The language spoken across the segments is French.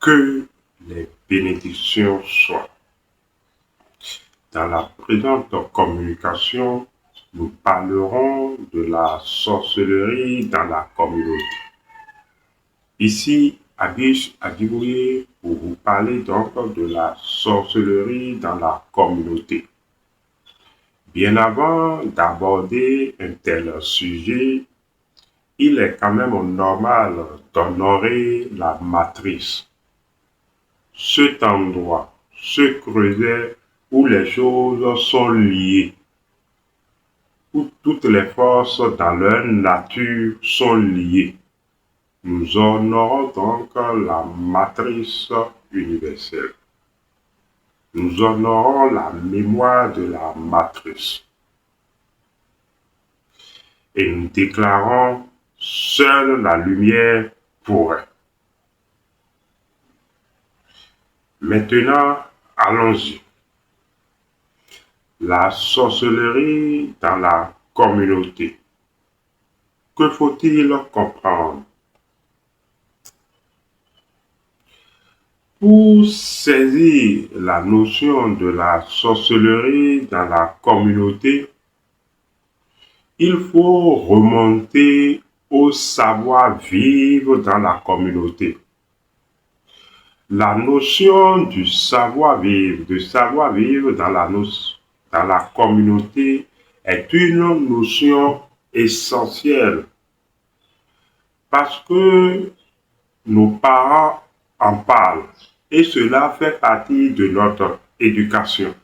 Que les bénédictions soient. Dans la présente communication, nous parlerons de la sorcellerie dans la communauté. Ici, Abish Adibouye pour vous parler donc de la sorcellerie dans la communauté. Bien avant d'aborder un tel sujet, il est quand même normal d'honorer la matrice. Cet endroit, ce creuset où les choses sont liées, où toutes les forces dans leur nature sont liées. Nous honorons donc la matrice universelle. Nous honorons la mémoire de la matrice. Et nous déclarons seule la lumière pourrait. Maintenant, allons-y. La sorcellerie dans la communauté. Que faut-il comprendre? Pour saisir la notion de la sorcellerie dans la communauté, il faut remonter au savoir-vivre dans la communauté. La notion du savoir-vivre, dans la communauté est une notion essentielle parce que nos parents en parlent et cela fait partie de notre éducation.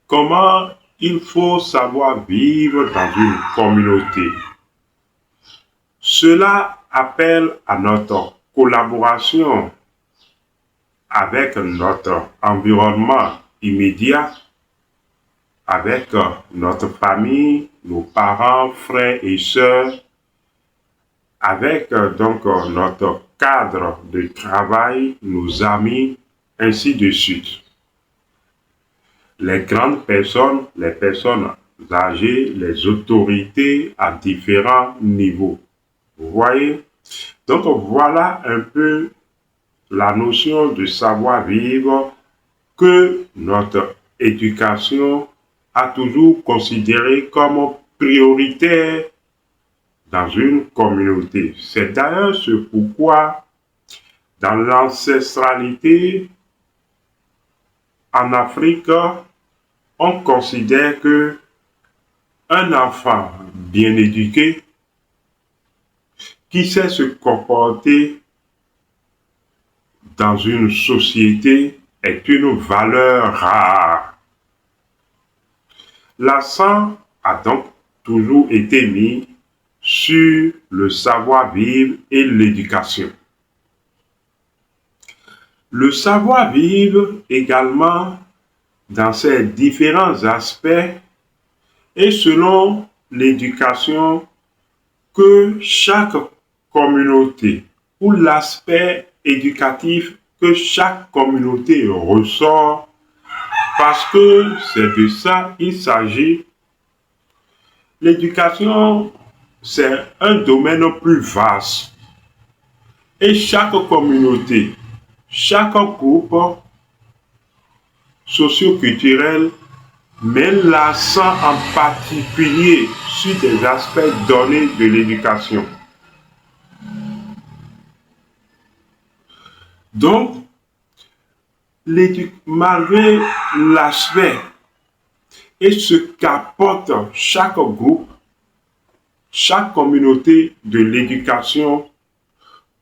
Comment il faut savoir vivre dans une communauté? Cela appelle à notre collaboration avec notre environnement immédiat, avec notre famille, nos parents, frères et sœurs, avec donc notre cadre de travail, nos amis, ainsi de suite. Les grandes personnes, les personnes âgées, les autorités à différents niveaux. Vous voyez? Donc voilà un peu la notion de savoir-vivre que notre éducation a toujours considéré comme prioritaire dans une communauté. C'est d'ailleurs ce pourquoi dans l'ancestralité en Afrique, on considère que un enfant bien éduqué qui sait se comporter dans une société est une valeur rare. L'accent a donc toujours été mis sur le savoir-vivre et l'éducation. Le savoir-vivre également dans ses différents aspects et selon l'éducation que chaque communauté ou l'aspect éducatif que chaque communauté ressort parce que c'est de ça qu'il s'agit. L'éducation, c'est un domaine plus vaste et chaque communauté, chaque groupe socio-culturel met l'accent en particulier sur des aspects donnés de l'éducation. Donc, malgré l'aspect et ce qu'apporte chaque groupe, chaque communauté de l'éducation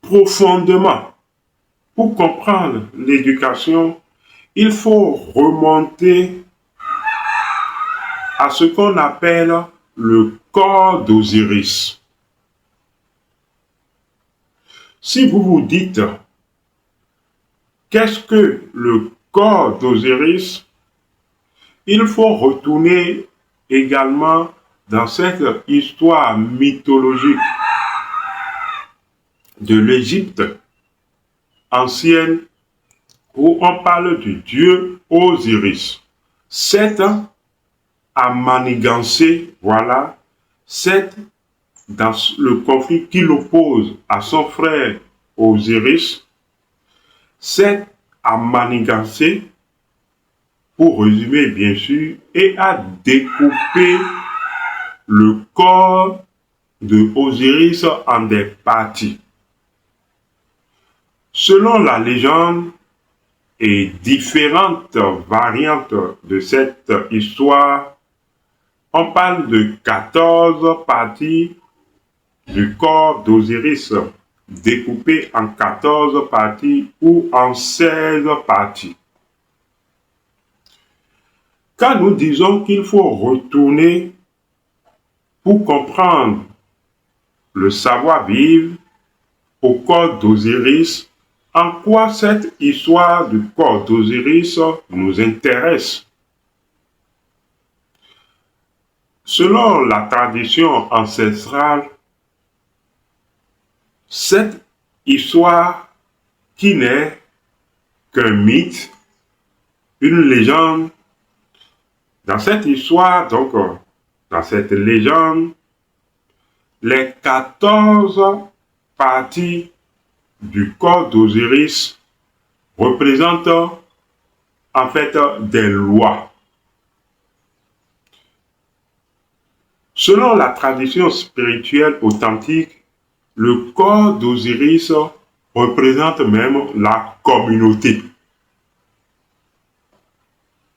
profondément, pour comprendre l'éducation, il faut remonter à ce qu'on appelle le corps d'Osiris. Si vous vous dites, qu'est-ce que le corps d'Osiris? Il faut retourner également dans cette histoire mythologique de l'Égypte ancienne où on parle du dieu Osiris. Seth a manigancé, voilà, Seth dans le conflit qui l'oppose à son frère Osiris, c'est à manigancer, pour résumer bien sûr, et à découper le corps de Osiris en des parties. Selon la légende et différentes variantes de cette histoire, on parle de 14 parties du corps d'Osiris, découpées en 14 parties ou en 16 parties. Quand nous disons qu'il faut retourner pour comprendre le savoir-vivre au corps d'Osiris, en quoi cette histoire du corps d'Osiris nous intéresse? Selon la tradition ancestrale, cette histoire qui n'est qu'un mythe, une légende, dans cette histoire, donc, dans cette légende, les 14 parties du corps d'Osiris représentent en fait des lois. Selon la tradition spirituelle authentique, le corps d'Osiris représente même la communauté.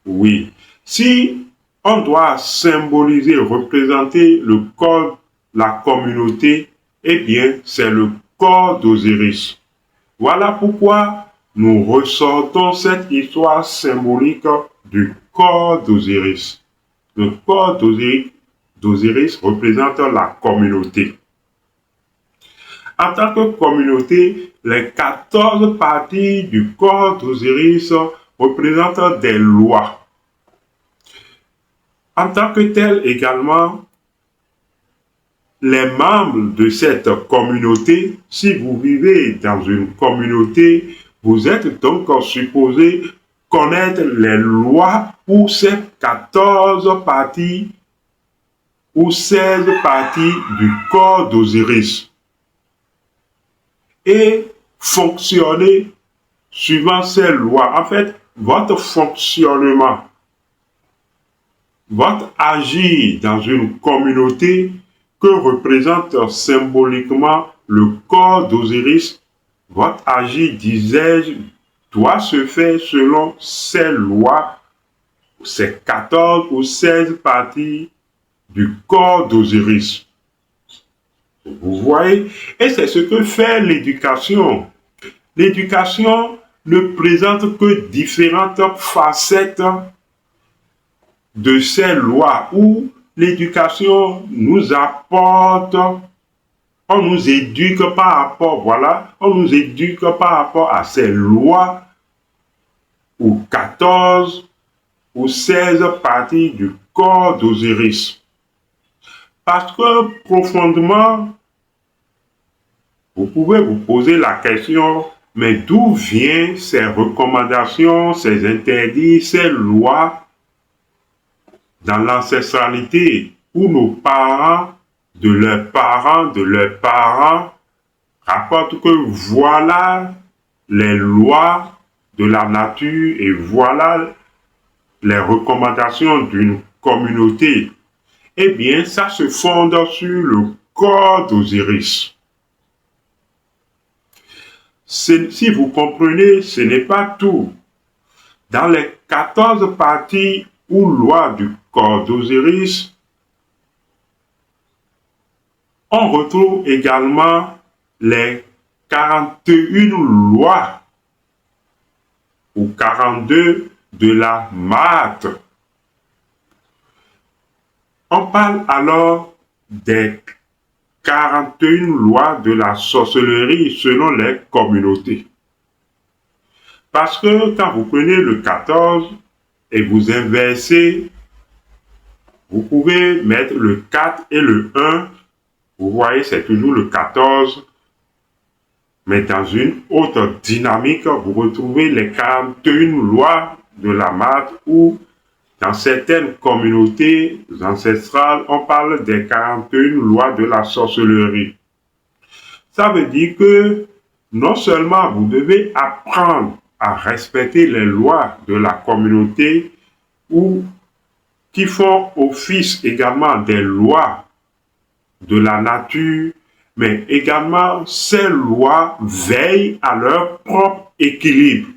Oui, si on doit symboliser, représenter le corps, la communauté, eh bien, c'est le corps d'Osiris. Voilà pourquoi nous ressortons cette histoire symbolique du corps d'Osiris. Le corps d'Osiris représente la communauté. En tant que communauté, les 14 parties du corps d'Osiris représentent des lois. En tant que tel également, les membres de cette communauté, si vous vivez dans une communauté, vous êtes donc supposé connaître les lois pour ces 14 parties ou 16 parties du corps d'Osiris et fonctionner suivant ces lois. En fait, votre fonctionnement, votre agir dans une communauté que représente symboliquement le corps d'Osiris, votre agir, disais-je, doit se faire selon ces lois, ces 14 ou 16 parties du corps d'Osiris. Vous voyez? Et c'est ce que fait l'éducation. L'éducation ne présente que différentes facettes de ces lois où l'éducation nous apporte, on nous éduque par rapport, on nous éduque par rapport à ces lois ou 14 ou 16 parties du corps d'Osiris. Parce que profondément, vous pouvez vous poser la question, mais d'où viennent ces recommandations, ces interdits, ces lois dans l'ancestralité où nos parents, de leurs parents, rapportent que voilà les lois de la nature et voilà les recommandations d'une communauté. Eh bien, ça se fonde sur le corps d'Osiris. Si vous comprenez, ce n'est pas tout. Dans les 14 parties ou lois du corps d'Osiris, on retrouve également les 41 lois ou 42 de la Maat. On parle alors des 41 lois de la sorcellerie selon les communautés. Parce que quand vous prenez le 14 et vous inversez, vous pouvez mettre le 4 et le 1. Vous voyez, c'est toujours le 14. Mais dans une autre dynamique, vous retrouvez les 41 lois de la Maat où dans certaines communautés ancestrales, on parle des 41 lois de la sorcellerie. Ça veut dire que non seulement vous devez apprendre à respecter les lois de la communauté ou qui font office également des lois de la nature, mais également ces lois veillent à leur propre équilibre.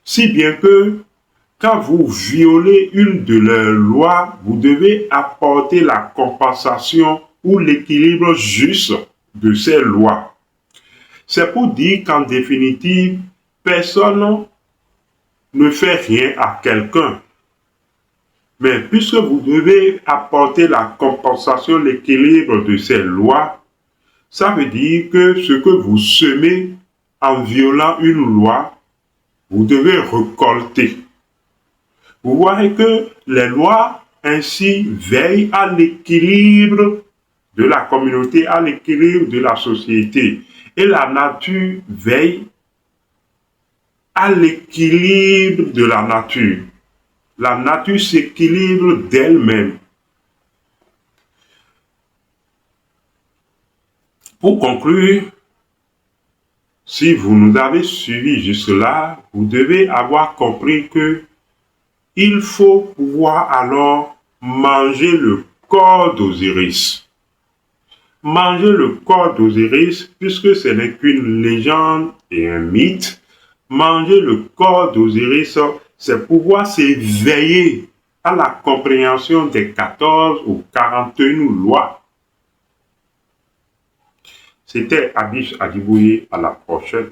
Si bien que quand vous violez une de leurs lois, vous devez apporter la compensation ou l'équilibre juste de ces lois. C'est pour dire qu'en définitive, personne ne fait rien à quelqu'un. Mais puisque vous devez apporter la compensation, l'équilibre de ces lois, ça veut dire que ce que vous semez en violant une loi, vous devez récolter. Vous voyez que les lois ainsi veillent à l'équilibre de la communauté, à l'équilibre de la société. Et la nature veille à l'équilibre de la nature. La nature s'équilibre d'elle-même. Pour conclure, si vous nous avez suivis jusque-là, vous devez avoir compris que il faut pouvoir alors manger le corps d'Osiris. Manger le corps d'Osiris, puisque ce n'est qu'une légende et un mythe, manger le corps d'Osiris, c'est pouvoir s'éveiller à la compréhension des 14 ou 41 lois. C'était Abish Adibouye, à la prochaine.